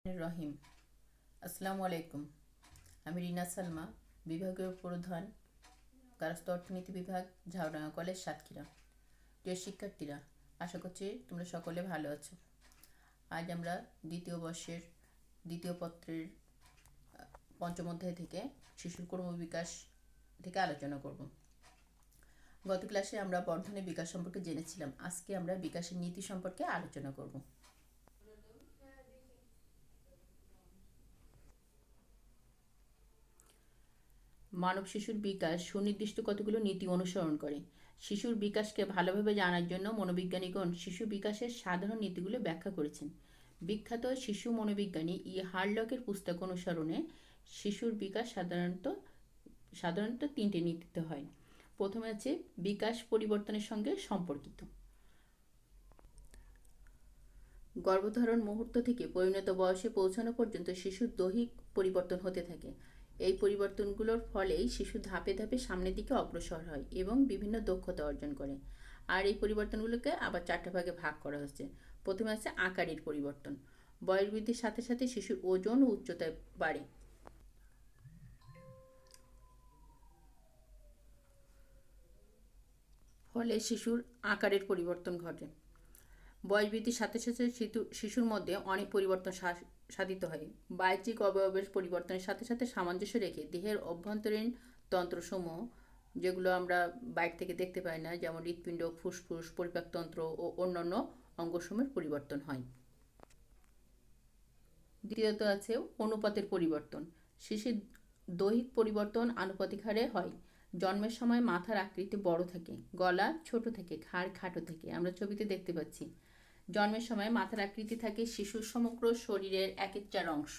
রহিম। আসসালামু আলাইকুম। আমি রিনা সালমা, বিভাগীয় প্রধান, কারস্থ অর্থনীতি বিভাগ, ঝাউডাঙ্গা কলেজ, সাতক্ষীরা। প্রিয় শিক্ষার্থীরা, আশা করছি তোমরা সকলে ভালো আছো। আজ আমরা দ্বিতীয় বর্ষের দ্বিতীয় পত্রের পঞ্চম অধ্যায় থেকে শিশুর ক্রমবিকাশ থেকে আলোচনা করব। গত ক্লাসে আমরা বর্ধনের বিকাশ সম্পর্কে জেনেছিলাম। আজকে আমরা বিকাশের নীতি সম্পর্কে আলোচনা করব। মানব শিশুর বিকাশ সুনির্দিষ্ট কতগুলো নীতি অনুসরণ করে। শিশুর বিকাশকে ভালোভাবে জানার জন্য মনোবিজ্ঞানীগণ শিশু বিকাশের সাধারণ নীতিগুলো ব্যাখ্যা করেছেন। বিখ্যাত শিশু মনোবিজ্ঞানী হারলকের পুস্তক অনুসরণে শিশুর বিকাশ সাধারণত তিনটি নীতিতে হয়। প্রথমে আছে বিকাশ পরিবর্তনের সঙ্গে সম্পর্কিত। গর্ভধারণ মুহূর্ত থেকে পরিণত বয়সে পৌঁছানো পর্যন্ত শিশুর দৈহিক পরিবর্তন হতে থাকে। এই পরিবর্তনগুলোর ফলেই শিশু ধাপে ধাপে সামনের দিকে অগ্রসর হয় এবং বিভিন্ন দক্ষতা অর্জন করে। আর এই পরিবর্তনগুলোকে আবার চারটা ভাগে ভাগ করা হচ্ছে। প্রথমে আছে আকারের পরিবর্তন। বয়স বৃদ্ধির সাথে সাথে শিশুর ওজন ও উচ্চতায় বাড়ে। ফলে শিশুর আকারের পরিবর্তন ঘটে। বয়স বৃদ্ধির সাথে সাথে শিশুর মধ্যে অনেক পরিবর্তন সাধিত হয়। বাহ্যিক অবয়বের পরিবর্তনের সাথে সাথে সামঞ্জস্য রেখে দেহের অভ্যন্তরীণ তন্ত্রসমূহ, যেগুলো আমরা বাইরে থেকে দেখতে পাই না, যেমন হৃৎপিণ্ড, ফুসফুস, পরিপাকতন্ত্র ও অন্যান্য অঙ্গসমূহের পরিবর্তন হয়। দ্বিতীয়ত আছে অনুপাতের পরিবর্তন। শিশুর দৈহিক পরিবর্তন আনুপাতিক হারে হয়। জন্মের সময় মাথার আকৃতি বড় থাকে, গলা ছোট থাকে, ঘাড় খাটো থাকে। আমরা ছবিতে দেখতে পাচ্ছি। জন্মের সময় মাথার আকৃতি থাকে শিশুর সমগ্র শরীরের 1/4 অংশ।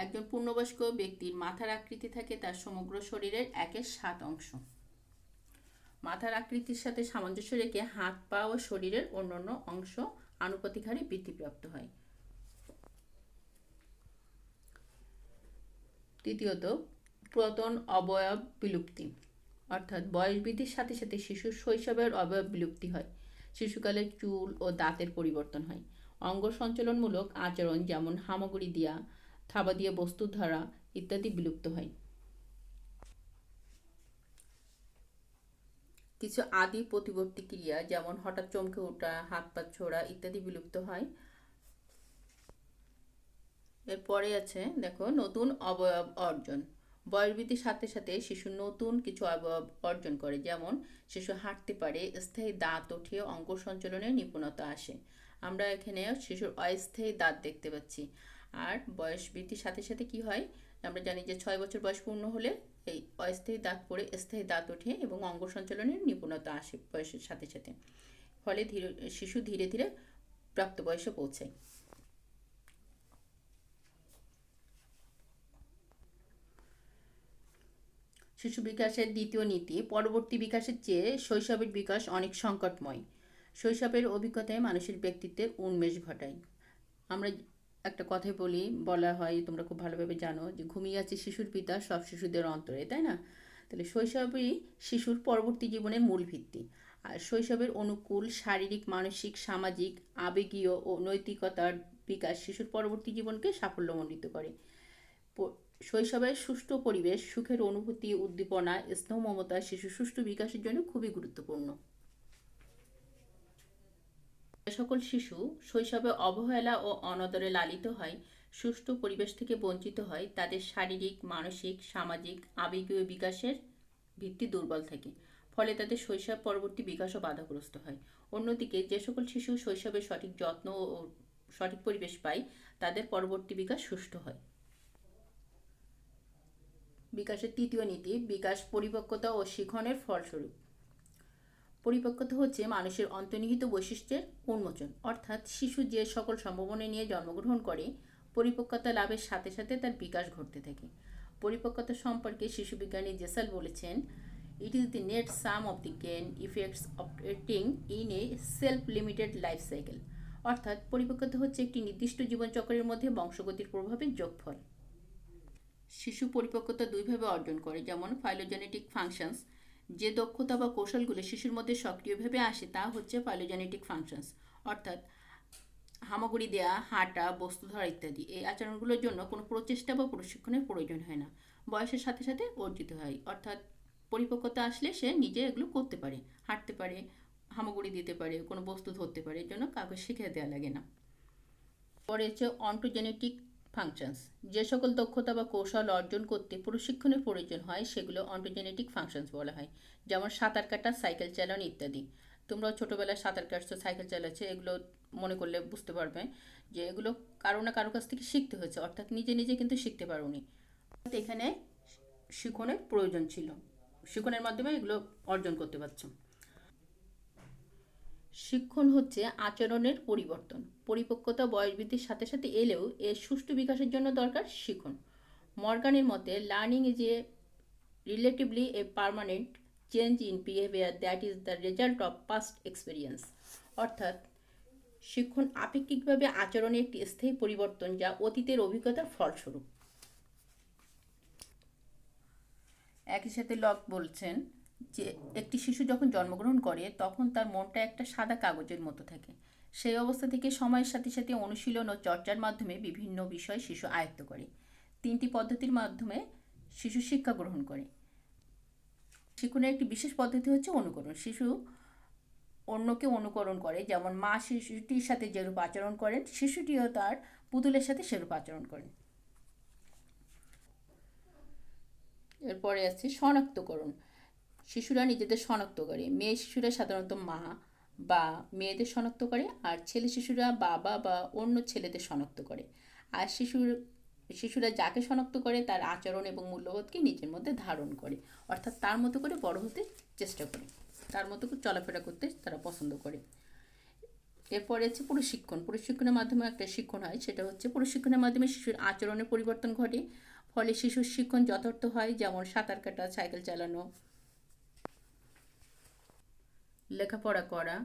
একজন পূর্ণবয়স্ক ব্যক্তির মাথার আকৃতি থাকে তার সমগ্র শরীরের 1/7 অংশ। মাথার আকৃতির সাথে সামঞ্জস্য রেখে হাত, পা ও শরীরের অন্যান্য অংশ আনুপাতিক হারে বৃদ্ধিপ্রাপ্ত হয়। তৃতীয়ত পুরাতন অবয়ব বিলুপ্তি, অর্থাৎ বয়স বৃদ্ধির সাথে সাথে শিশুর শৈশবের অবয়ব বিলুপ্তি হয়। শিশুকালে চুল ও দাঁতের পরিবর্তন হয়। অঙ্গ সঞ্চালনমূলক আচরণ যেমন হামাগুড়ি দেওয়া, থাবা দিয়ে বস্তু ধরা ইত্যাদি বিলুপ্ত হয়। কিছু আদি প্রতিবর্তী ক্রিয়া যেমন হঠাৎ চমকে ওঠা, হাত পা ছোড়া ইত্যাদি বিলুপ্ত হয়। এরপরে আছে দেখো নতুন অবয়ব অর্জন। বয়স বৃদ্ধির সাথে সাথে শিশু নতুন কিছু অবয়ব অর্জন করে, যেমন শিশু হাঁটতে পারে, স্থায়ী দাঁত ওঠে, অঙ্গ সঞ্চালনের নিপুণতা আসে। আমরা এখানে শিশুর অস্থায়ী দাঁত দেখতে পাচ্ছি। আর বয়স বৃদ্ধির সাথে সাথে কি হয়, আমরা জানি যে 6 বছর বয়স পূর্ণ হলে এই অস্থায়ী দাঁত পড়ে স্থায়ী দাঁত ওঠে এবং অঙ্গ সঞ্চালনের নিপুণতা আসে বয়সের সাথে সাথে। ফলে শিশু ধীরে ধীরে প্রাপ্ত বয়সে পৌঁছায়। শিশু বিকাশের দ্বিতীয় নীতি, পরবর্তী বিকাশের চেয়ে শৈশবের বিকাশ অনেক সংকটময়। শৈশবের অভিজ্ঞতায় মানুষের ব্যক্তিত্বের উন্মেষ ঘটায়। আমরা একটা কথাই বলা হয়, তোমরা খুব ভালোভাবে জানো, যে ঘুমিয়ে আছে শিশুর পিতা সব শিশুদের অন্তরে, তাই না? তাহলে শৈশবই শিশুর পরবর্তী জীবনের মূল ভিত্তি। আর শৈশবের অনুকূল শারীরিক, মানসিক, সামাজিক, আবেগীয় ও নৈতিকতার বিকাশ শিশুর পরবর্তী জীবনকে সাফল্যমণ্ডিত করে। শৈশবের সুষ্ঠু পরিবেশ, সুখের অনুভূতি, উদ্দীপনা, স্নেহ, মমতা শিশুর সুষ্ঠু বিকাশের জন্য খুবই গুরুত্বপূর্ণ। যে সকল শিশু শৈশবে অবহেলা ও অনাদরে লালিত হয়, সুষ্ঠু পরিবেশ থেকে বঞ্চিত হয়, তাদের শারীরিক, মানসিক, সামাজিক, আবেগীয় বিকাশের ভিত্তি দুর্বল থাকে। ফলে তাদের শৈশব পরবর্তী বিকাশও বাধাগ্রস্ত হয়। অন্যদিকে যে সকল শিশু শৈশবে সঠিক যত্ন ও সঠিক পরিবেশ পায়, তাদের পরবর্তী বিকাশ সুষ্ঠু হয়। বিকাশের তৃতীয় নীতি, বিকাশ পরিপক্কতা ও শিখনের ফলস্বরূপ। পরিপক্কতা হচ্ছে মানুষের অন্তর্নিহিত বৈশিষ্ট্যের উন্মোচন, অর্থাৎ শিশু যে সকল সম্ভাবনা নিয়ে জন্মগ্রহণ করে, পরিপক্কতা লাভের সাথে সাথে তার বিকাশ ঘটতে থাকে। পরিপক্কতা সম্পর্কে শিশু বিজ্ঞানী জেসাল বলেছেন, it is the net some of the gain effects operating in a self limited life cycle. অর্থাৎ পরিপক্কতা হচ্ছে একটি নির্দিষ্ট জীবনচক্রের মধ্যে বংশগতির প্রভাবের যোগফল। শিশু পরিপক্কতা দুইভাবে অর্জন করে, যেমন ফাইলোজেনেটিক ফাংশনস। যে দক্ষতা বা কৌশলগুলো শিশুর মধ্যে সক্রিয়ভাবে আসে তা হচ্ছে ফাইলোজেনেটিক ফাংশনস, অর্থাৎ হামাগুড়ি দেয়া, হাঁটা, বস্তু ধরা ইত্যাদি এই আচরণগুলোর জন্য কোনো প্রচেষ্টা বা প্রশিক্ষণের প্রয়োজন হয় না, বয়সের সাথে সাথে অর্জিত হয়। অর্থাৎ পরিপক্কতা আসলে সে নিজে এগুলো করতে পারে, হাঁটতে পারে, হামাগুড়ি দিতে পারে, কোনো বস্তু ধরতে পারে, এর জন্য কাউকে শিখিয়ে দেওয়া লাগে না। পরে হচ্ছে অন্টোজেনেটিক ফাংশনস। যে সকল দক্ষতা বা কৌশল অর্জন করতে প্রশিক্ষণের প্রয়োজন হয় সেগুলো অন্টোজেনেটিক ফাংশনস বলা হয়। যেমন সাঁতার কাটা, সাইকেল চালানো ইত্যাদি। তোমরা ছোটোবেলায় সাঁতার কাটছো, সাইকেল চালাচ্ছে, এগুলো মনে করলে বুঝতে পারবে যে এগুলো কারো না কারো কাছ থেকে শিখতে হয়েছে, অর্থাৎ নিজে নিজে কিন্তু শিখতে পারোনি। এখানে শিখনের প্রয়োজন ছিল, শিখনের মাধ্যমে এগুলো অর্জন করতে পারছো। শিক্ষণ হচ্ছে আচরণের পরিবর্তন। পরিপক্কতা বয়স বৃদ্ধির সাথে সাথে এলেও এর সুষ্ঠু বিকাশের জন্য দরকার শিখন। মর্গানের মতে learning is a relatively a permanent change in behaviour that is the result of past experience. অর্থাৎ শিক্ষণ আপেক্ষিকভাবে আচরণের একটি স্থায়ী পরিবর্তন যা অতীতের অভিজ্ঞতার ফলস্বরূপ। একই সাথে লক বলছেন যে একটি শিশু যখন জন্মগ্রহণ করে তখন তার মনটা একটা সাদা কাগজের মতো থাকে। সেই অবস্থা থেকে সময়ের সাথে সাথে অনুশীলন ও চর্চার মাধ্যমে বিভিন্ন বিষয় শিশু আয়ত্ত করে। 3টি পদ্ধতির মাধ্যমে শিশু শিক্ষা গ্রহণ করে। শিক্ষণের একটি বিশেষ পদ্ধতি হচ্ছে অনুকরণ। শিশু অন্যকে অনুকরণ করে, যেমন মা শিশুটির সাথে যেরূপ আচরণ করেন শিশুটিও তার পুতুলের সাথে সেরূপ আচরণ করেন। এরপরে আছে শনাক্তকরণ। শিশুরা নিজেদের শনাক্ত করে। মেয়ে শিশুরা সাধারণত মা বা মেয়েদের শনাক্ত করে, আর ছেলে শিশুরা বাবা বা অন্য ছেলেদের শনাক্ত করে। আর শিশুরা যাকে শনাক্ত করে তার আচরণ এবং মূল্যবোধকে নিজের মধ্যে ধারণ করে, অর্থাৎ তার মতো করে বড় হতে চেষ্টা করে, তার মতো করে চলাফেরা করতে তারা পছন্দ করে। এরপরে হচ্ছে প্রশিক্ষণ। প্রশিক্ষণের মাধ্যমে একটা শিক্ষণ হয়, সেটা হচ্ছে প্রশিক্ষণের মাধ্যমে শিশুর আচরণের পরিবর্তন ঘটে, ফলে শিশুর শিক্ষণ যথার্থ হয়। যেমন সাঁতার কাটা, সাইকেল চালানো, লেখাপড়া করা,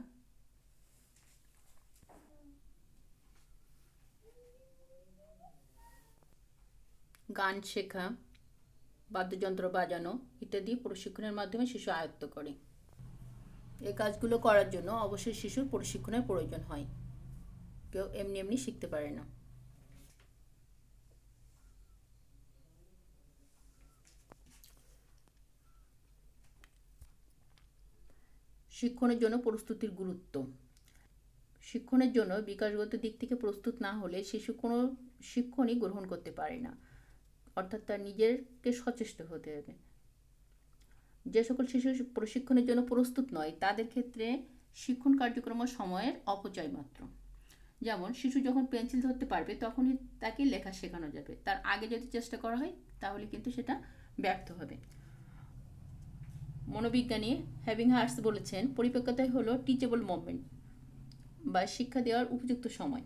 গান শেখা, বাদ্যযন্ত্র বাজানো ইত্যাদি প্রশিক্ষণের মাধ্যমে শিশু আয়ত্ত করে। এই কাজগুলো করার জন্য অবশ্যই শিশুর প্রশিক্ষণের প্রয়োজন হয়, কেউ এমনি এমনি শিখতে পারে না। শিক্ষণের জন্য প্রস্তুতির গুরুত্ব। শিক্ষণের জন্য বিকাশগত দিক থেকে প্রস্তুত না হলে শিশু কোনো শিক্ষণই গ্রহণ করতে পারে না, অর্থাৎ তার নিজেকে সচেষ্ট হতে হবে। যে সকল শিশু প্রশিক্ষণের জন্য প্রস্তুত নয় তাদের ক্ষেত্রে শিক্ষণ কার্যক্রম সময়ের অপচয় মাত্র। যেমন শিশু যখন পেন্সিল ধরতে পারবে তখনই তাকে লেখা শেখানো যাবে, তার আগে যদি চেষ্টা করা হয় তাহলে কিন্তু সেটা ব্যর্থ হবে। মনোবিজ্ঞানী হ্যাভিংহার্স বলেছেন পরিপক্কতাই হলো টিচেবল মোমেন্ট বা শিক্ষা দেওয়ার উপযুক্ত সময়।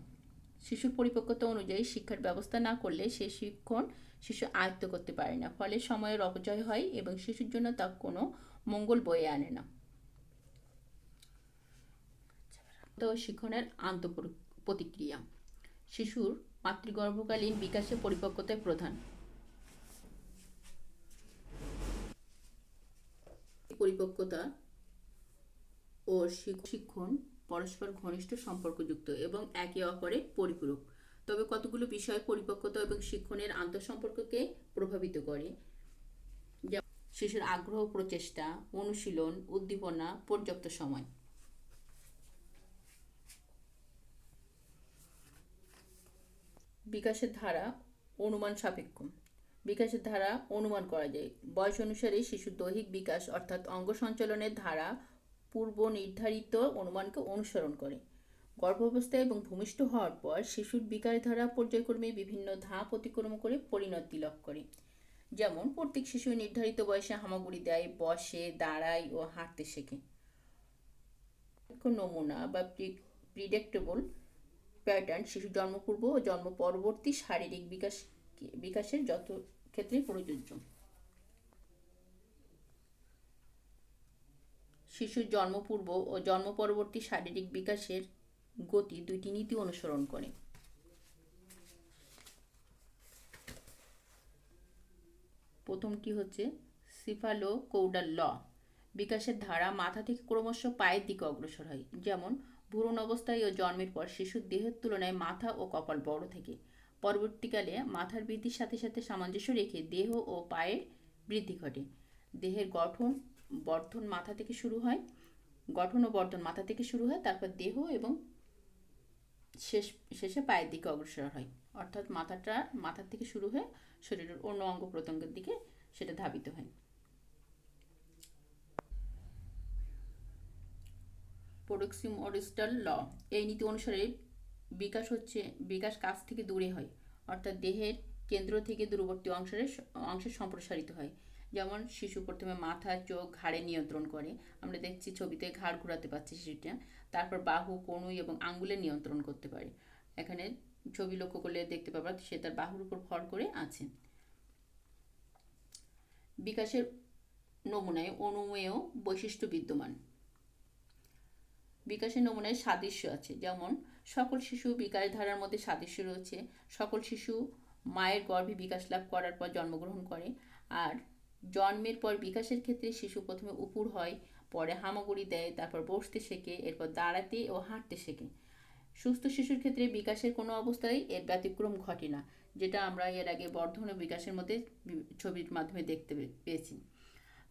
শিশুর পরিপক্কতা অনুযায়ী শিক্ষার ব্যবস্থা না করলে সে শিক্ষণ শিশু আয়ত্ত করতে পারে না, ফলে সময়ের অপচয় হয় এবং শিশুর জন্য তা কোনো মঙ্গল বয়ে আনে না। তো শিক্ষণের প্রতিক্রিয়া। শিশুর মাতৃগর্ভকালীন বিকাশে পরিপক্কতায় প্রধান। পরিপক্কতা ও শিক্ষণ পরস্পর ঘনিষ্ঠ সম্পর্কযুক্ত এবং একে অপরের পরিপূরক। তবে কতগুলো বিষয় পরিপক্কতা এবং শিক্ষণের আন্তঃসম্পর্ককে প্রভাবিত করে, যেমন শিশুর আগ্রহ, প্রচেষ্টা, অনুশীলন, উদ্দীপনা, পর্যাপ্ত সময়। বিকাশের ধারা অনুমান সাপেক্ষ। বিকাশের ধারা অনুমান করা যায়। বয়স অনুসারে শিশুর দৈহিক বিকাশ অর্থাৎ অঙ্গ সঞ্চালনের ধারা পূর্ব নির্ধারিত অনুমানকে অনুসরণ করে। গর্ভাবস্থায় এবং ভূমিষ্ঠ হওয়ার পর শিশুর বিকাশ ধারা পর্যায়ক্রমে বিভিন্ন ধাপ অতিক্রম করে পরিণতি লাভ করে। যেমন প্রত্যেক শিশু নির্ধারিত বয়সে হামাগুড়ি দেয়, বসে, দাঁড়ায় ও হাঁটতে শেখে। নমুনা বা প্রিডিক্টেবল প্যাটার্ন শিশু জন্মপূর্ব ও জন্ম পরবর্তী শারীরিক বিকাশের যত ক্ষেত্রে প্রযোজ্য। শিশুর জন্মপূর্ব ও জন্ম পরবর্তী শারীরিক বিকাশের গতি দুইটি নীতি অনুসরণ করে। প্রথমটি হচ্ছে সিফালো-কৌডাল ল। বিকাশের ধারা মাথা থেকে ক্রমশ পায়ের দিকে অগ্রসর হয়। যেমন ভ্রূণ অবস্থায় ও জন্মের পর শিশুর দেহের তুলনায় মাথা ও কপাল বড় থাকে। পরবর্তীকালে মাথার বৃদ্ধির সাথে সাথে সামঞ্জস্য রেখে দেহ ও পায়ের বৃদ্ধি ঘটে। দেহের বর্ধন মাথা থেকে শুরু হয় গঠন ও বর্ধন মাথা থেকে শুরু হয়, তারপর দেহ এবং শেষে পায়ের দিকে অগ্রসর হয়। অর্থাৎ মাথার থেকে শুরু হয়ে শরীরের অন্য অঙ্গ প্রত্যঙ্গের দিকে সেটা ধাবিত হয়। প্রক্সিমোডিস্টাল ল, এই নীতি অনুসারে বিকাশ কাছ থেকে দূরে হয়, অর্থাৎ দেহের কেন্দ্র থেকে দূরবর্তী অংশে সম্প্রসারিত হয়। যেমন শিশু প্রথমে মাথা, চোখ, ঘাড়ে নিয়ন্ত্রণ করে। আমরা দেখছি ছবিতে ঘাড় ঘোরাতে পারছে শিশুটা। তারপর বাহু, কনুই এবং আঙ্গুলে নিয়ন্ত্রণ করতে পারে। এখানে ছবি লক্ষ্য করলে দেখতে পাবা সে তার বাহুর উপর ভর করে আছে। বিকাশের নমুনায় অনুমেয় বৈশিষ্ট্য বিদ্যমান। বিকাশের নমুনায় সাদৃশ্য আছে, যেমন সকল শিশু বিকাশ ধারার মধ্যে সাদৃশ্য রয়েছে। সকল শিশু মায়ের গর্ভে বিকাশ লাভ করার পর জন্মগ্রহণ করে। আর জন্মের পর বিকাশের ক্ষেত্রে শিশু প্রথমে উপুড় হয়, পরে হামাগুড়ি দেয়, তারপর বসতে শেখে, এরপর দাঁড়াতে ও হাঁটতে শেখে। সুস্থ শিশুর ক্ষেত্রে বিকাশের কোনো অবস্থায় এর ব্যতিক্রম ঘটে না, যেটা আমরা এর আগে বর্ধন ও বিকাশের মধ্যে ছবির মাধ্যমে দেখতে পেয়েছি।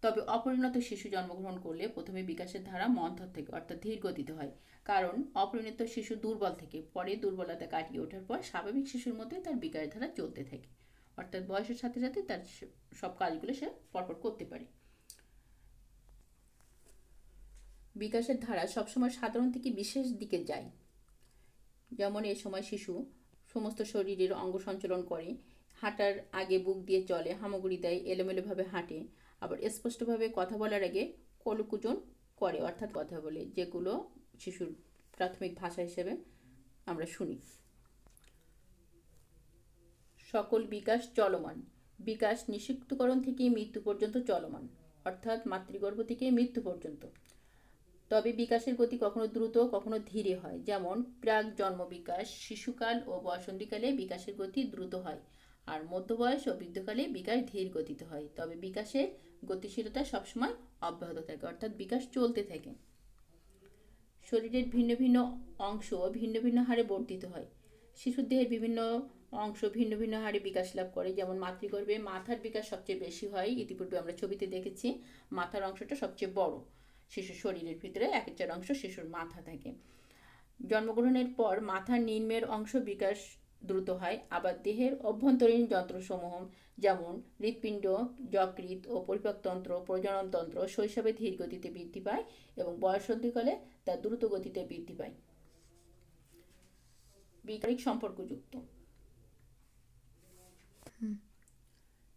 তবে অপরিণত শিশু জন্মগ্রহণ করলে প্রথমে বিকাশের ধারা মন্থর থেকে অর্থাৎ ধীর গতিতে হয়, কারণ অপরিণত শিশু দুর্বল থেকে পরে দুর্বলতা কাটিয়ে ওঠার পর স্বাভাবিক শিশুর মতোই তার বিকাশ ধারা চলতে থাকে। অর্থাৎ বয়সের সাথে সাথে তার সব কাজগুলো সে পরপর করতে পারে। বিকাশের ধারা সবসময় সাধারণ থেকে বিশেষ দিকে যায়। যেমন এ সময় শিশু সমস্ত শরীরের অঙ্গ সঞ্চালন করে, হাঁটার আগে বুক দিয়ে চলে, হামাগুড়ি দেয়, এলোমেলোভাবে হাঁটে, আবার স্পষ্টভাবে কথা বলার আগে কলকুজন করে, অর্থাৎ কথা বলে, যেগুলো শিশুর প্রাথমিক ভাষা হিসেবে আমরা শুনি। সকল বিকাশ চলমান। বিকাশ নিষিক্তকরণ থেকে মৃত্যু পর্যন্ত চলমান, অর্থাৎ মাতৃগর্ভ থেকে মৃত্যু পর্যন্ত। তবে বিকাশের গতি কখনো দ্রুত কখনো ধীরে হয়। যেমন প্রাক জন্ম বিকাশ, শিশুকাল ও বয়সন্ধিকালে বিকাশের গতি দ্রুত হয়, আর মধ্যবয়স ও বৃদ্ধকালে বিকাশ ধীর গতিতে হয়। তবে বিকাশের গতিশীলতা সবসময় অব্যাহত থাকে, অর্থাৎ বিকাশ চলতে থাকে। শরীরের ভিন্ন ভিন্ন অংশ ভিন্ন ভিন্ন হারে বর্ধিত হয়। শিশুর দেহের বিভিন্ন অংশ ভিন্ন ভিন্ন হারে বিকাশ লাভ করে। যেমন মাতৃগর্ভে মাথার বিকাশ সবচেয়ে বেশি হয়, ইতিপূর্বে আমরা ছবিতে দেখেছি। মাথার অংশটা সবচেয়ে বড়। শিশুর শরীরের ভিতরে 1/4 অংশ শিশুর মাথা থাকে। জন্মগ্রহণের পর মাথার নিম্নের অংশ বিকাশ দ্রুত হয়। আবার দেহের অভ্যন্তরীণ যন্ত্রসমূহ যেমন হৃৎপিণ্ড, যকৃৎ ও পরিপাকতন্ত্র, প্রজননতন্ত্র শৈশবে ধীর গতিতে বৃদ্ধি পায় এবং বয়সন্ধিকালে তা দ্রুত গতিতে বৃদ্ধি পায়। বিকারিক সম্পর্কযুক্ত।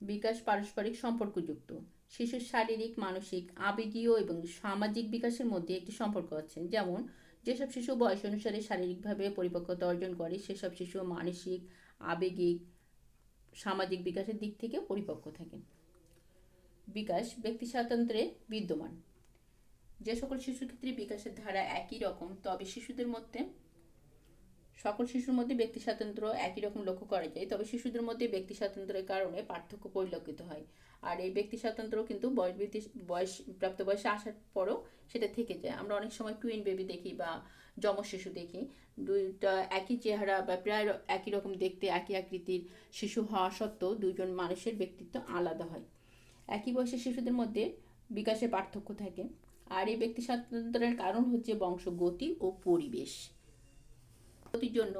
বিকাশ পারস্পরিক সম্পর্কযুক্ত। শিশুর শারীরিক, মানসিক, আবেগীয় এবং সামাজিক বিকাশের মধ্যে একটি সম্পর্ক আছে। যেমন যেসব শিশু বয়স অনুসারে শারীরিকভাবে পরিপক্কতা অর্জন করে, সেসব শিশু মানসিক, আবেগিক, সামাজিক বিকাশের দিক থেকে পরিপক্ক থাকে। বিকাশ ব্যক্তি স্বাতন্ত্র্যে বিদ্যমান। যে সকল শিশুর ক্ষেত্রে বিকাশের ধারা একই রকম, তবে সকল শিশুর মধ্যে ব্যক্তি স্বাতন্ত্র্য একই রকম লক্ষ্য করা যায়, তবে শিশুদের মধ্যে ব্যক্তি স্বাতন্ত্র্যের কারণে পার্থক্য পরিলক্ষিত হয়। আর এই ব্যক্তি স্বাতন্ত্র্য কিন্তু প্রাপ্ত বয়সে আসার পরও সেটা থেকে যায়। আমরা অনেক সময় টুইন বেবি দেখি বা যমজ শিশু দেখি, দুইটা একই চেহারা বা প্রায় একই রকম দেখতে, একই আকৃতির শিশু হওয়া সত্ত্বেও দুইজন মানুষের ব্যক্তিত্ব আলাদা হয়। একই বয়সের শিশুদের মধ্যে বিকাশে পার্থক্য থাকে। আর এই ব্যক্তি স্বাতন্ত্র্যের কারণ হচ্ছে বংশগতি ও পরিবেশ। গতির জন্য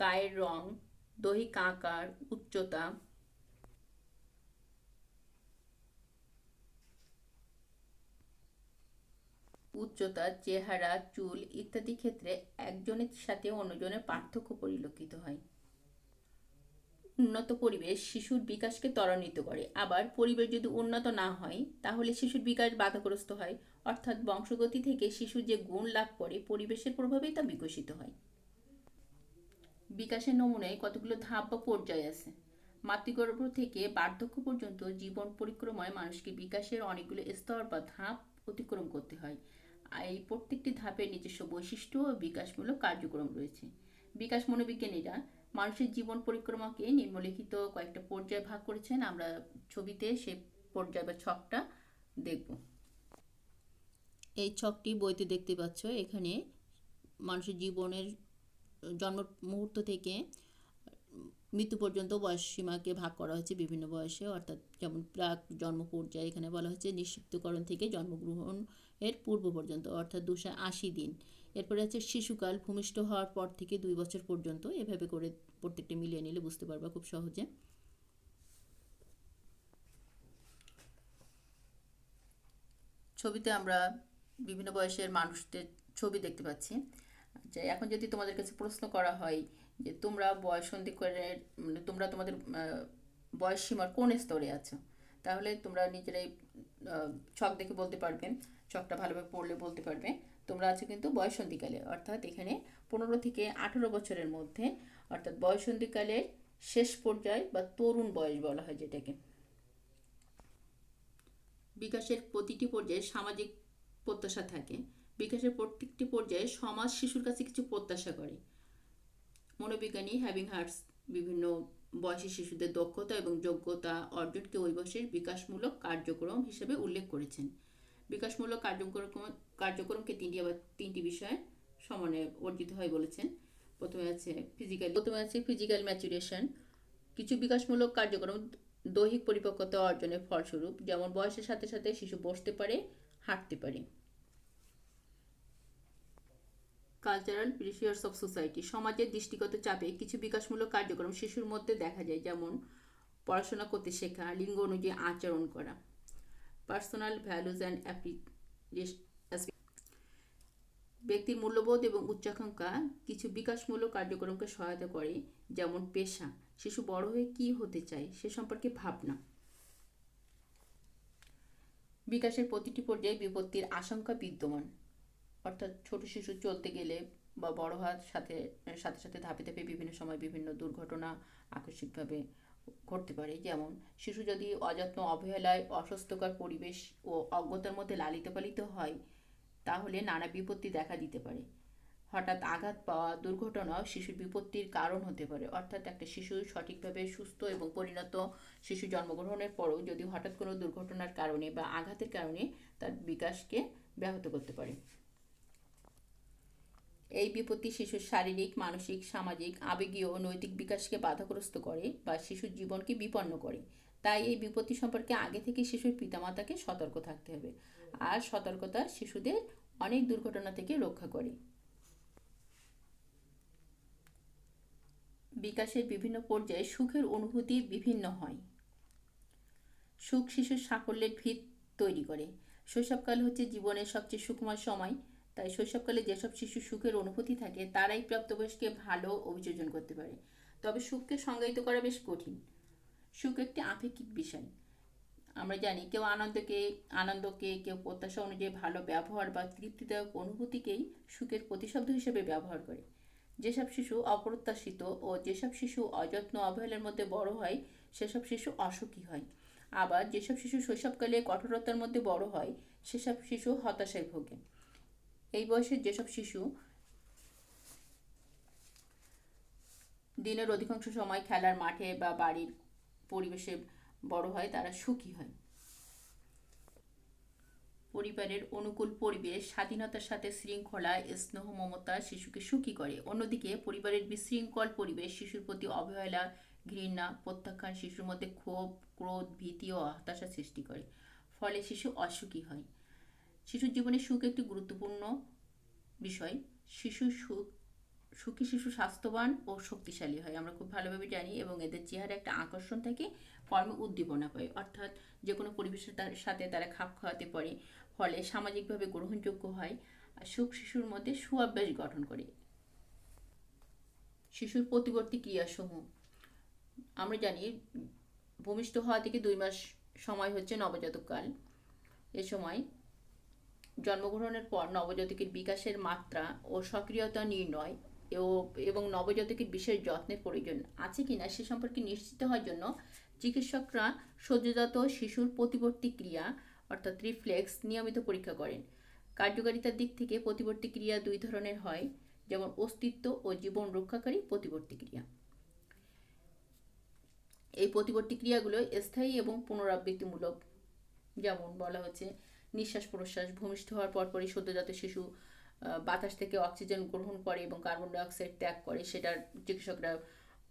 গায়ের রং, দৈহিক আকার, উচ্চতা, চেহারা, চুল ইত্যাদি ক্ষেত্রে একজনের সাথে অন্যজনের পার্থক্য পরিলক্ষিত হয়। উন্নত পরিবেশ শিশুর বিকাশকে ত্বরান্বিত করে। আবার পরিবেশ যদি উন্নত না হয়, তাহলে শিশুর বিকাশ বাধাগ্রস্ত হয়। অর্থাৎ বংশগতি থেকে শিশু যে গুণ লাভ করে, পরিবেশের প্রভাবেই তা বিকশিত হয়। বিকাশের নমুনায় কতগুলো ধাপ বা পর্যায় আছে। মাতৃগর্ভ থেকে বার্ধক্য পর্যন্ত জীবন পরিক্রমায় মানুষকে বিকাশের অনেকগুলো স্তর বা ধাপ অতিক্রম করতে হয়। এই প্রত্যেকটি ধাপের নিজস্ব বৈশিষ্ট্য ও বিকাশমূলক কার্যক্রম রয়েছে। বিকাশ মনোবিজ্ঞানীরা মানুষের জীবন পরিক্রমাকে নিম্নলিখিত কয়েকটা পর্যায়ে ভাগ করেছেন। আমরা ছবিতে সেই পর্যায় বা ছকটা দেখব। এই ছকটি বইতে দেখতে পাচ্ছ। এখানে মানুষের জীবনের জন্ম মুহূর্ত থেকে মৃত্যু পর্যন্ত বয়স সীমাকে ভাগ করা হয়েছে বিভিন্ন বয়সে, অর্থাৎ যেমন প্রাক জন্ম পর্যায়ে এখানে বলা হচ্ছে নিশ্চিতকরণ থেকে জন্মগ্রহণ এর পূর্ব পর্যন্ত, অর্থাৎ 280 দিন। এরপরে আছে শিশুকাল, ভূমিষ্ঠ হওয়ার পর থেকে 2 বছর পর্যন্ত। এভাবে করে প্রত্যেকটা মিলিয়ে নিলে বুঝতে পারবা খুব সহজে। ছবিতে আমরা বিভিন্ন বয়সের মানুষদের ছবি দেখতে পাচ্ছি। আচ্ছা, এখন যদি তোমাদের কাছে প্রশ্ন করা হয় যে তোমরা বয়সন্ধিকালের মানে তোমরা তোমাদের বয়স সীমার কোন স্তরে আছো, তাহলে তোমরা নিজেরাই ছক দেখে বলতে পারবে, ছকটা ভালোভাবে পড়লে বলতে পারবে তোমরা আছো কিন্তু বয়সন্ধিকালে, অর্থাৎ এখানে 15 থেকে 18 বছরের মধ্যে, অর্থাৎ বয়সন্ধিকালের শেষ পর্যায় বা তরুণ বয়স বলা হয় যেটাকে। বিকাশের প্রতিটি পর্যায়ে সামাজিক প্রত্যাশা থাকে। বিকাশের প্রত্যেকটি পর্যায়ে সমাজ শিশুর কাছে কিছু প্রত্যাশা করে। মনোবিজ্ঞানী হ্যাবিংহার্স বিভিন্ন বয়সী শিশুদের দক্ষতা এবং যোগ্যতা অর্জনকে ওই বয়সের বিকাশমূলক কার্যক্রম হিসেবে উল্লেখ করেছেন। বিকাশমূলক কার্যক্রমকে তিনটি বিষয়ে সমানে অর্জিত হয় বলেছেন। প্রথমে আছে ফিজিক্যাল ম্যাচুরেশন। কিছু বিকাশমূলক কার্যক্রম দৈহিক পরিপক্কতা অর্জনের ফলস্বরূপ, যেমন বয়সের সাথে সাথে শিশু বসতে পারে, হাঁটতে পারে। কালচারাল প্রেশারস অফ সোসাইটি, সমাজের দৃষ্টিগত চাপে কিছু বিকাশমূলক কার্যক্রম শিশুর মধ্যে দেখা যায়, যেমন পড়াশোনা করতে শেখা, লিঙ্গ অনুযায়ী আচরণ করা। পার্সোনাল ভ্যালুজ অ্যান্ড ব্যক্তির মূল্যবোধ এবং উচ্চাকাঙ্ক্ষা কিছু বিকাশমূলক কার্যক্রমকে সহায়তা করে, যেমন পেশা, শিশু বড় হয়ে কি হতে চায় সে সম্পর্কে ভাবনা। বিকাশের প্রতিটি পর্যায়ে বিপত্তির আশঙ্কা বিদ্যমান, অর্থাৎ ছোট শিশু চলতে গেলে বা বড় হওয়ার সাথে সাথে সাথে ধাপে ধাপে বিভিন্ন সময় বিভিন্ন দুর্ঘটনা আকস্মিকভাবে ঘটতে পারে। যেমন শিশু যদি অযত্ন, অবহেলায়, অস্বাস্থ্যকর পরিবেশ ও অজ্ঞতার মধ্যে লালিত পালিত হয়, তাহলে নানা বিপত্তি দেখা দিতে পারে। হঠাৎ আঘাত পাওয়া, দুর্ঘটনাও শিশুর বিপত্তির কারণ হতে পারে। অর্থাৎ একটা শিশু সঠিকভাবে সুস্থ এবং পরিণত শিশু জন্মগ্রহণের পরও যদি হঠাৎ কোনো দুর্ঘটনার কারণে বা আঘাতের কারণে তার বিকাশকে ব্যাহত করতে পারে। এই বিপত্তি শিশুর শারীরিক, মানসিক, সামাজিক, আবেগীয় ও নৈতিক বিকাশকে বাধাগ্রস্ত করে বা শিশুর জীবনকে বিপন্ন করে। তাই এই বিপত্তি সম্পর্কে আগে থেকে শিশুর পিতামাতাকে সতর্ক থাকতে হবে। আর সতর্কতা শিশুদের অনেক দুর্ঘটনা থেকে রক্ষা করে। বিকাশের বিভিন্ন পর্যায়ে সুখের অনুভূতি বিভিন্ন হয়। সুখ শিশুর সাফল্যের ভিত তৈরি করে। শৈশবকাল হচ্ছে জীবনের সবচেয়ে সুখময় সময়। তাই শৈশবকালে যেসব শিশু সুখের অনুভূতি থাকে তারাই প্রাপ্তবয়স্কে ভালো অভিযোজন করতে পারে। তবে সুখকে সংজ্ঞায়িত করা বেশ কঠিন। সুখ একটি আপেক্ষিক বিষয়। আমরা জানি কেউ আনন্দকে কেউ প্রত্যাশা অনুযায়ী ভালো ব্যবহার বা তৃপ্তিদায়ক অনুভূতিকেই সুখের প্রতিশব্দ হিসেবে ব্যবহার করে। যেসব শিশু অপ্রত্যাশিত ও যেসব শিশু অযত্ন, অবহেলার মধ্যে বড় হয় সেসব শিশু অসুখী হয়। আবার যেসব শিশু শৈশবকালে কঠোরতার মধ্যে বড় হয় সেসব শিশু হতাশায় ভোগে। এই বয়সের যেসব শিশু দিনের অধিকাংশ সময় খেলার মাঠে বা বাড়ির পরিবেশে বড় হয় তারা সুখী হয়। পরিবারের অনুকূল পরিবেশ, স্বাধীনতার সাথে শৃঙ্খলা, স্নেহ, মমতা শিশুকে সুখী করে। অন্যদিকে পরিবারের বিশৃঙ্খল পরিবেশ শিশুর প্রতি অবহেলা, ঘৃণা, প্রত্যাখ্যান শিশুর মধ্যে ক্ষোভ, ক্রোধ, ভীতি ও হতাশা সৃষ্টি করে। ফলে শিশু অসুখী হয়। শিশুর জীবনে সুখ একটি গুরুত্বপূর্ণ বিষয়। সুখী শিশু স্বাস্থ্যবান ও শক্তিশালী হয়, আমরা খুব ভালোভাবে জানি, এবং এদের চেহারা একটা আকর্ষণ থাকে, কর্মে উদ্দীপনা পায়, অর্থাৎ যে কোনো পরিবেশের সাথে তারা খাপ খাওয়াতে পারে, ফলে সামাজিকভাবে গ্রহণযোগ্য হয়। আর সুখ শিশুর মধ্যে সুঅভ্যাস গঠন করে। শিশুর প্রতিবর্তী ক্রিয়াসমূহ আমরা জানি, ভূমিষ্ঠ হওয়া থেকে 2 মাস সময় হচ্ছে নবজাতক কাল। এ সময় জন্মগ্রহণের পর নবজাতকের বিকাশের মাত্রা ও সক্রিয়তা নির্ণয় এবং নবজাতকের বিশেষ যত্নের প্রয়োজন আছে কিনা সে সম্পর্কে নিশ্চিত হওয়ার জন্য চিকিৎসকরা সদ্যজাত শিশুর প্রতিবর্তী ক্রিয়া অর্থাৎ রিফ্লেক্স নিয়মিত পরীক্ষা করেন। কার্যকারিতার দিক থেকে প্রতিবর্তী ক্রিয়া 2 ধরনের হয়, যেমন অস্তিত্ব ও জীবন রক্ষাকারী প্রতিবর্তী ক্রিয়া। এই প্রতিবর্তী ক্রিয়াগুলো স্থায়ী এবং পুনরাবৃত্তিমূলক। যেমন বলা হচ্ছে নিঃশ্বাস প্রশ্বাস, ভূমিষ্ঠ হওয়ার পরপরই সদ্যজাত শিশু বাতাস থেকে অক্সিজেন গ্রহণ করে এবং কার্বন ডাইঅক্সাইড ত্যাগ করে, সেটার চিকিৎসকরা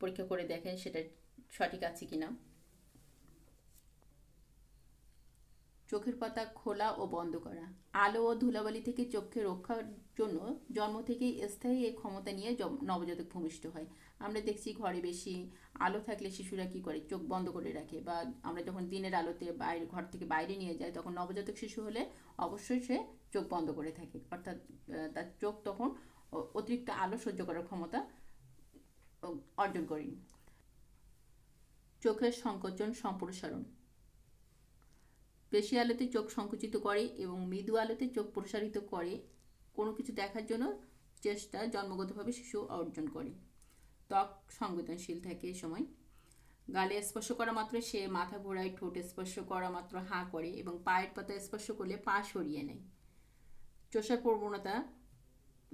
পরীক্ষা করে দেখেন সেটা সঠিক আছে কিনা। চোখের পাতা খোলা ও বন্ধ করা। আলো ও ধুলাবালি থেকে চোখকে রক্ষার জন্য জন্ম থেকেই স্থায়ী এই ক্ষমতা নিয়ে নবজাতক ভূমিষ্ঠ হয়। আমরা দেখছি ঘরে বেশি আলো থাকলে শিশুরা কি করে, চোখ বন্ধ করে রাখে, বা আমরা যখন দিনের আলোতে বাইরে ঘর থেকে বাইরে নিয়ে যাই তখন নবজাতক শিশু হলে অবশ্যই সে চোখ বন্ধ করে থাকে, অর্থাৎ তার চোখ তখন অতিরিক্ত আলো সহ্য করার ক্ষমতা অর্জন করেনি। চোখের সংকোচন সম্প্রসারণ। বেশি আলোতে চোখ সংকুচিত করে এবং মৃদু আলোতে চোখ প্রসারিত করে কোনো কিছু দেখার জন্য চেষ্টা জন্মগতভাবে শিশু অর্জন করে। ত্বক সংবেদনশীল থাকে এই সময়। গালে স্পর্শ করা মাত্র সে মাথা ঘোরায়, ঠোঁট স্পর্শ করা মাত্র হাঁ করে এবং পায়ের পাতা স্পর্শ করলে পা সরিয়ে নেয়। চোষার প্রবণতা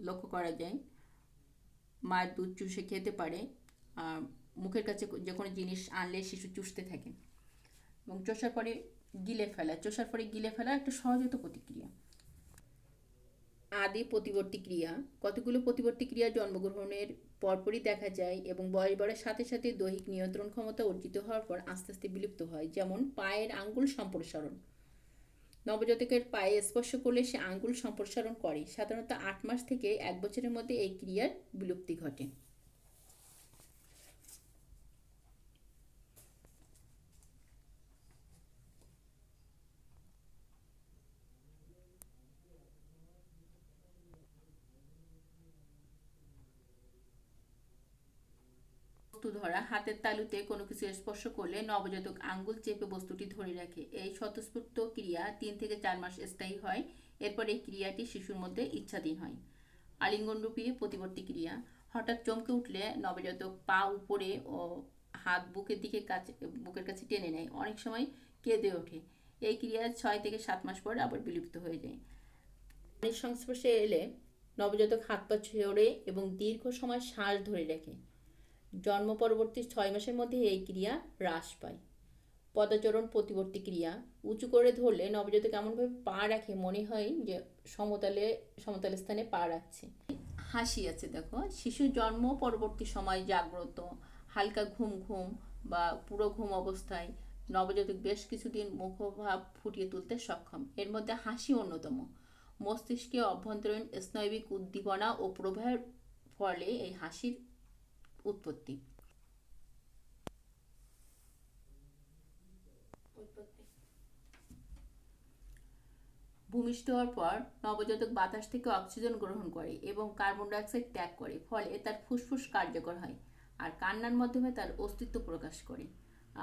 লক্ষ্য করা যায়। মায়ের দুধ চুষে খেতে পারে, মুখের কাছে যে কোনো জিনিস আনলে শিশু চুষতে থাকে। এবং চোষার পরে গিলে ফেলা একটা সহজাত প্রতিক্রিয়া। আদি প্রতিবর্তী ক্রিয়া। কতগুলো প্রতিবর্তী ক্রিয়া জন্মগ্রহণের পরপরই দেখা যায় এবং বয়স বাড়ার সাথে সাথে দৈহিক নিয়ন্ত্রণ ক্ষমতা অর্জিত হওয়ার পর আস্তে আস্তে বিলুপ্ত হয়। যেমন পায়ের আঙ্গুল সম্প্রসারণ। নবজাতকের পায়ে স্পর্শ করলে সে আঙ্গুল সম্প্রসারণ করে। সাধারণত 8 মাস থেকে 1 বছরের মধ্যে এই ক্রিয়ার বিলুপ্তি ঘটে। বস্তু ধরা। হাতের তালুতে কোনো কিছু স্পর্শ করলে নবজাতক আঙ্গুল চেপে বস্তুটি ধরে রাখে। এই স্বতঃস্ফূর্ত ক্রিয়া 3 থেকে 4 মাস স্থায়ী হয়। এরপর এই ক্রিয়াটি শিশুর মধ্যে ইচ্ছাধীন হয়। আলিঙ্গনরূপী প্রতিবর্তী ক্রিয়া। হঠাৎ চমকে উঠলে নবজাতক পা উপরে ও হাত বুকের কাছে টেনে নেয়, অনেক সময় কেঁদে ওঠে। এই ক্রিয়া 6 থেকে 7 মাস পর আবার বিলুপ্ত হয়ে যায়। পানির সংস্পর্শে এলে নবজাতক হাত পা ছড়ে এবং দীর্ঘ সময় শ্বাস ধরে রাখে। জন্ম পরবর্তী 6 মাসের মধ্যে এই ক্রিয়া হ্রাস পায়। পদাচরণ প্রতিবর্তী ক্রিয়া। উঁচু করে ধরলে নবজাতক এমনভাবে পা রাখে মনে হয় যে সমতল স্থানে পা রাখছে। হাসি আছে দেখো। শিশু জন্ম পরবর্তী সময় জাগ্রত, হালকা ঘুম বা পুরো ঘুম অবস্থায় নবজাতক বেশ কিছুদিন মুখভাব ফুটিয়ে তুলতে সক্ষম। এর মধ্যে হাসি অন্যতম। মস্তিষ্কে অভ্যন্তরীণ স্নায়বিক উদ্দীপনা ও প্রবাহের ফলে এই হাসির উৎপত্তি। ভূমিষ্ঠ হওয়ার পর নবজাতক বাতাস থেকে অক্সিজেন গ্রহণ করে এবং কার্বন ডাইঅক্সাইড ত্যাগ করে, ফলে তার ফুসফুস কার্যকর হয় আর কান্নার মাধ্যমে তার অস্তিত্ব প্রকাশ করে।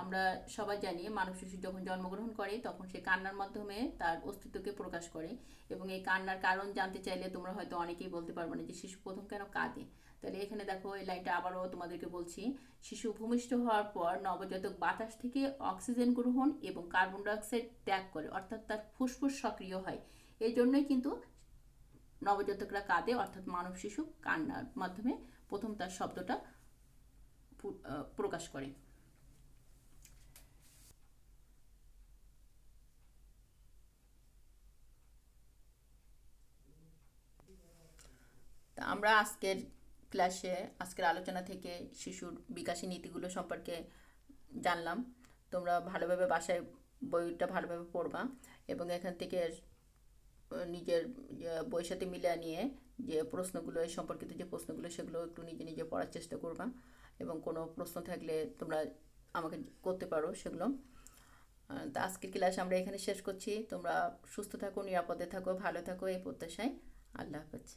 আমরা সবাই জানি মানব শিশু যখন জন্মগ্রহণ করে তখন সে কান্নার মাধ্যমে তার অস্তিত্বকে প্রকাশ করে। এবং এই কান্নার কারণ জানতে চাইলে তোমরা হয়তো অনেকেই বলতে পারবে না যে শিশু প্রথম কেন কাঁদে। তাহলে এখানে দেখো এই লাইনটা আবারও তোমাদেরকে বলছি। শিশু ভূমিষ্ঠ হওয়ার পর নবজাতক বাতাস থেকে অক্সিজেন গ্রহণ এবং কার্বন ডাইঅক্সাইড ত্যাগ করে, অর্থাৎ তার ফুসফুস সক্রিয় হয়। এই জন্যই কিন্তু নবজাতকরা কাঁদে, অর্থাৎ মানব শিশু কান্নার মাধ্যমে প্রথম তার শব্দটা প্রকাশ করে। তা আমরা আজকের আলোচনা থেকে শিশুর বিকাশী নীতিগুলো সম্পর্কে জানলাম। তোমরা ভালোভাবে বাসায় বইটা ভালোভাবে পড়বা এবং এখান থেকে নিজের বইয়ের সাথে মিলিয়ে নিয়ে যে প্রশ্নগুলো এই সম্পর্কিত যে প্রশ্নগুলো সেগুলো একটু নিজে নিজে পড়ার চেষ্টা করবা এবং কোনো প্রশ্ন থাকলে তোমরা আমাকে করতে পারো সেগুলো। তা আজকের ক্লাস আমরা এখানে শেষ করছি। তোমরা সুস্থ থাকো, নিরাপদে থাকো, ভালো থাকো এই প্রত্যাশায়। আল্লাহ হাফেজ।